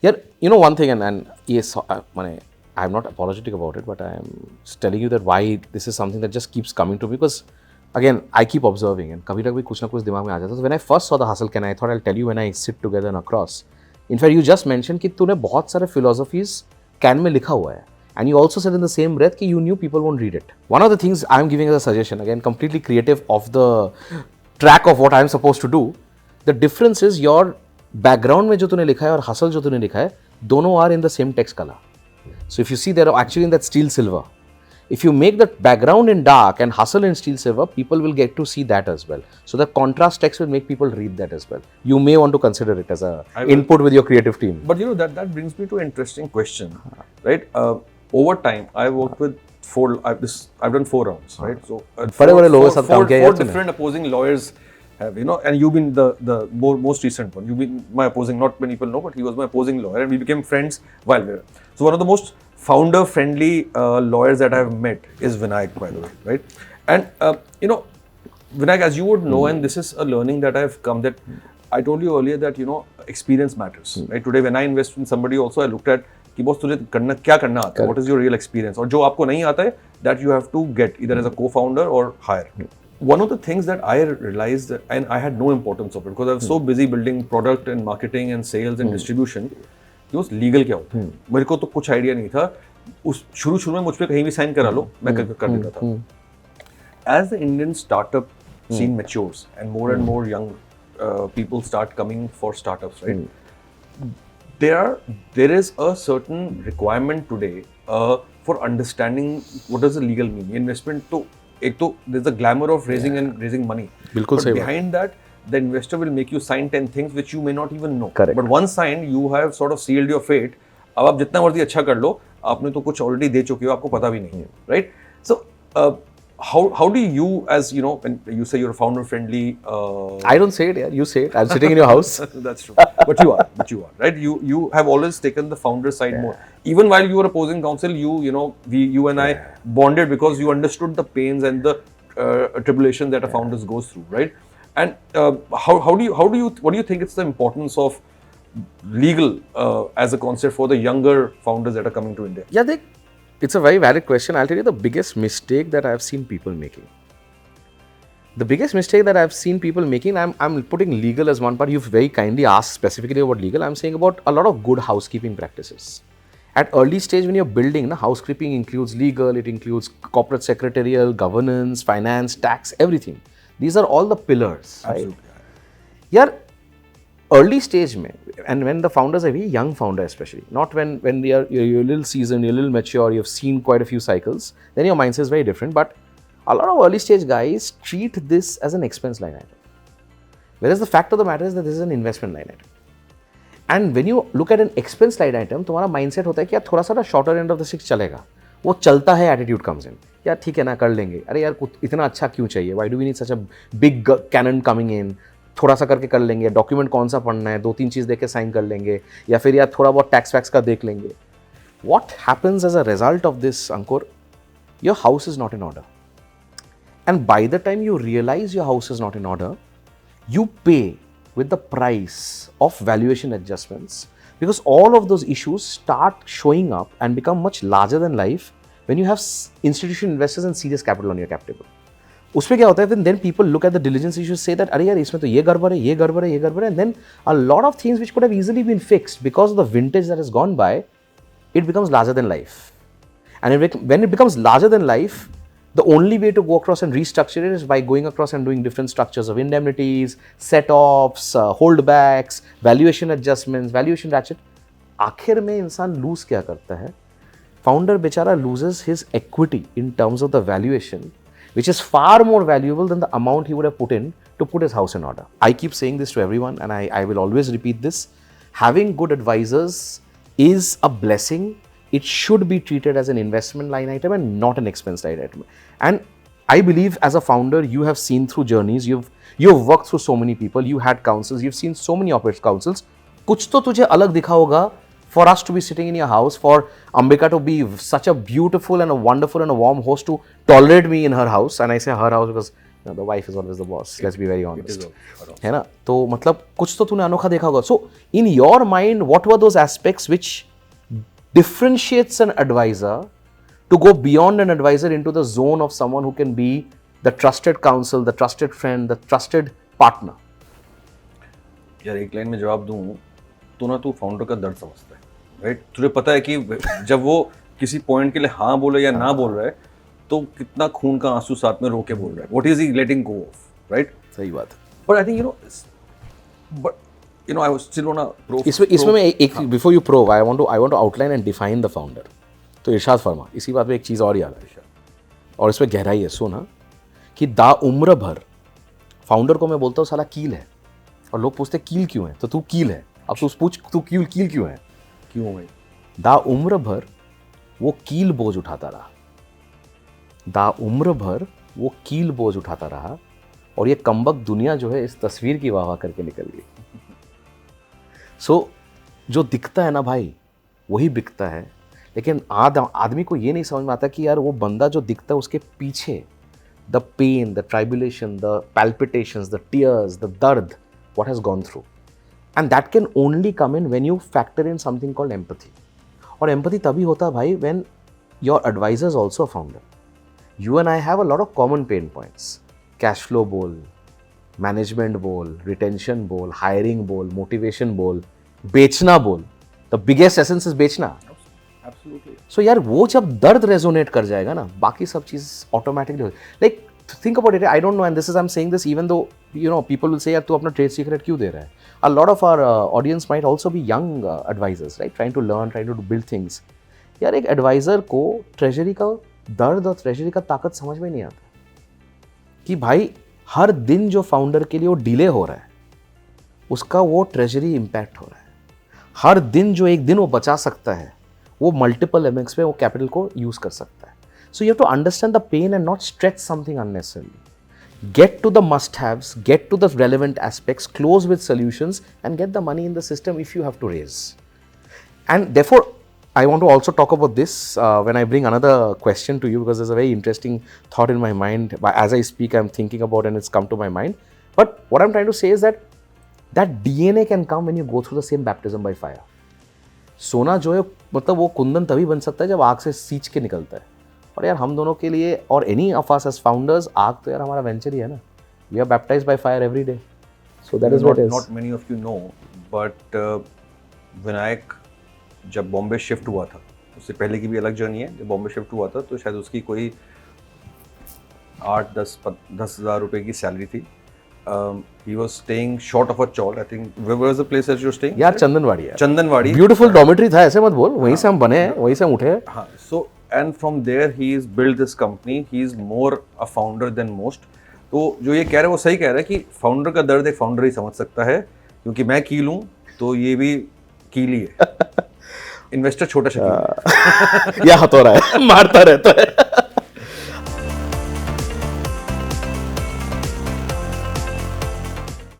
Yeah, you know one thing, and yes, I'm not apologetic about it, but I'm just telling you that why this is something that just keeps coming to me, because again, I keep observing and कभी ना कभी कुछ ना कुछ दिमाग में आ जाता है. So when I first saw the hustle can, I thought I'll tell you when I sit together and across. In fact, you just mentioned कि तूने बहुत सारे philosophies can में लिखा हुआ है. And you also said in the same breath कि you knew people won't read it. One of the things I'm giving as a suggestion, again, completely creative off the track of what I'm supposed to do, the difference is your background में जो तूने लिखा है और hustle जो तूने लिखा है, दोनों are in the same text color. So if you see, they're actually in that steel silver. If you make the background in dark and hustle in steel silver, people will get to see that as well. So the contrast text will make people read that as well. You may want to consider it as a input with your creative team. But you know, that brings me to an interesting question, right? Over time, I worked with I've done 4 rounds, right? So four different opposing lawyers have, you know, and you've been the most recent one. You've been my opposing, not many people know, but he was my opposing lawyer, and we became friends while we were. So one of the most founder-friendly lawyers that I've met is Vinayak, by the way, right? And you know, Vinayak, as you would know, and this is a learning that I've come, that I told you earlier that, you know, experience matters, right? Today, when I invest in somebody, also I looked at कि boss तुझे करना क्या करना आता है, what is your real experience, और जो आपको नहीं आता है, that you have to get either as a co-founder or hire. One of the things that I realized, and I had no importance of it because I was so busy building product and marketing and sales and distribution, कि उस legal क्या होता है, मेरे को तो कुछ idea नहीं था. उस शुरू में मुझ पे कहीं भी sign करा लो, मैं कर देता था. As the Indian startup scene matures and more young people start coming for startups, right? There is a certain requirement today for understanding what does the legal mean. Investment to there's a glamour of raising money. But behind that, the investor will make you sign 10 things which you may not even know. Correct. But once signed, you have sort of sealed your fate. अब आप जितना मर्जी अच्छा कर लो, आपने तो कुछ already दे चुके हो, आपको पता भी नहीं है, right? So how do you, as you know, when you say you're founder friendly, I don't say it, yeah, you say it. I'm sitting in your house. That's true. But you are, right? You have always taken the founder side more. Even while you were opposing counsel, you and I bonded because you understood the pains and the tribulation that a founder goes through, right? And what do you think it's the importance of legal as a concept for the younger founders that are coming to India? Yeah, it's a very valid question. I'll tell you the biggest mistake that I've seen people making. The biggest mistake that I've seen people making, I'm putting legal as one part. You've very kindly asked specifically about legal. I'm saying about a lot of good housekeeping practices. At early stage when you're building, housekeeping includes legal, it includes corporate secretarial, governance, finance, tax, everything. These are all the pillars. Absolutely. Right? Yeah. Early stage mein, and when the founders are very young founder especially, not when you're a little seasoned, you're a little mature, you've seen quite a few cycles, then your mindset is very different. But a lot of early stage guys treat this as an expense line item. Whereas the fact of the matter is that this is an investment line item. And when you look at an expense line item, तुम्हारा mindset होता है कि यार थोड़ा सा shorter end of the stick चलेगा. वो चलता है attitude comes in. यार ठीक है ना कर लेंगे. अरे यार इतना अच्छा क्यों चाहिए? Why do we need such a big cannon coming in? थोड़ा सा करके कर लेंगे, डॉक्यूमेंट कौन सा पढ़ना है, 2-3 चीज़ देख के साइन कर लेंगे, या फिर यार थोड़ा बहुत टैक्स वैक्स का देख लेंगे. What happens as a result of this, Ankur? Your house is not in order. And by the time you realize your house is not in order, you pay with the price of valuation adjustments, because all of those issues start showing up and become much larger than life when you have institutional investors and serious capital on your cap table. उसमें क्या होता है, then people look at the diligence issues, say that अरे यार इसमें तो ये गड़बड़ है, ये गड़बड़ है, ये गड़बड़ है, and then a lot of things which could have easily been fixed because of the vintage that has gone by, it becomes larger than life. And when it becomes larger than life, the only way to go across and restructure it is by going across and doing different structures of indemnities, set-offs, holdbacks, valuation adjustments, valuation ratchet. आखिर में इंसान lose क्या करता है? Founder बेचारा loses his equity in terms of the valuation, which is far more valuable than the amount he would have put in to put his house in order. I keep saying this to everyone, and I will always repeat this. Having good advisors is a blessing. It should be treated as an investment line item and not an expense line item. And I believe as a founder, you have seen through journeys, you've worked through so many people, you had counsels, you've seen so many operating counsels. कुछ तो तुझे अलग दिखा होगा for us to be sitting in your house, for Ambika to be such a beautiful and a wonderful and a warm host to tolerate me in her house. And I say her house because the wife is always the boss, let's be very honest, है ना? तो मतलब कुछ तो तूने अनोखा देखा होगा. So in your mind what were those aspects which differentiates an advisor to go beyond an advisor into the zone of someone who can be the trusted counsel, the trusted friend, the trusted partner? यार एक line में जवाब दूं तो ना, तू founder का दर्द समझता है, राइट? तुझे पता है कि जब वो किसी पॉइंट के लिए हाँ बोले या ना बोल रहा है तो कितना खून का आंसू साथ में रोके बोल रहा है. What is he letting go of, right? सही बात है. But I think I was still on a इसमें मैं एक before you probe, I want to outline and define the founder. तो इरशाद फरमा, इसी बात में एक चीज़ और याद है और इसमें गहराई है. सुना कि दा उम्र भर फाउंडर को मैं बोलता हूँ साला कील है, और लोग पूछते कील क्यों है, तो तू कील है. अब तू पूछ तू कील क्यों है? क्यों भाई? दा उम्र भर वो कील बोझ उठाता रहा, दा उम्र भर वो कील बोझ उठाता रहा, और ये कमबख्त दुनिया जो है इस तस्वीर की वाह वाह करके निकल गई. सो जो दिखता है ना भाई वही बिकता है, लेकिन आदमी को ये नहीं समझ में आता कि यार वो बंदा जो दिखता है उसके पीछे the pain, the tribulation, the palpitations, the tears, the दर्द, what has gone through. And that can only come in when you factor in something called empathy. और एम्पैथी तभी होता है भाई when your advisor is also a founder. You and I have a lot of common pain points. Cash flow बोल, management बोल, retention बोल, hiring बोल, motivation बोल, बेचना बोल. द बिगेस्ट एसेंस इज बेचना. Absolutely. सो यार वो जब दर्द रेजोनेट कर जाएगा ना, बाकी सब चीज automatically. Like think about it. I don't know, and this is I am saying this even though you know people will say यार तू अपना ट्रेड सीक्रेट क्यों दे रहा है. A lot of our audience might also be young advisers, right, trying to learn, trying to build things. यार एक adviser को ट्रेजरी का दर्द और ट्रेजरी का ताकत समझ में नहीं आता कि भाई हर दिन जो फाउंडर के लिए वो डिले हो रहा है उसका वो ट्रेजरी इम्पैक्ट हो रहा है. हर दिन जो एक दिन वो बचा सकता है वो मल्टीपल एमएक्स में वो कैपिटल को यूज कर सकता है. So you have to understand the pain and not stretch something unnecessarily. Get to the must-haves, get to the relevant aspects, close with solutions, and get the money in the system if you have to raise. And therefore, I want to also talk about this when I bring another question to you, because there's a very interesting thought in my mind. As I speak, I'm thinking about and it's come to my mind. But what I'm trying to say is that DNA can come when you go through the same baptism by fire. सोना जो है मतलब वो कुंदन तभी बन सकता है जब आग से सींच के निकलता है. और यार हम दोनों के लिए और any of us as founders आग तो यार हमारा वेंचर ही है ना. We are baptised by fire every day. So that is what is. Not many of you know, but Vinayak जब बॉम्बे शिफ्ट हुआ था, उससे पहले की भी अलग जर्नी है. जब बॉम्बे शिफ्ट हुआ था तो शायद उसकी कोई 8-10 हज़ार रुपए की सैलरी थी. He was staying short of a chawl. I think where was the place that you were staying? यार चंदनवाड़ी है. चंदनवाड़ी. ब्यूटीफुल डॉर्मेटरी था, ऐसे मत बोल. वहीं से हम बने हैं, वहीं से हम उठे. हाँ. So and from there he has built this company. He is more a founder than most. तो जो ये कह रहा है वो सही कह रहा है कि फाउंडर का दर्द एक फाउंडर ही समझ सकता है, क्योंकि मैं कील हूँ तो ये भी कील ही है. इन्वेस्टर छोटा शकील या हथौड़ा है, मारता रहता है.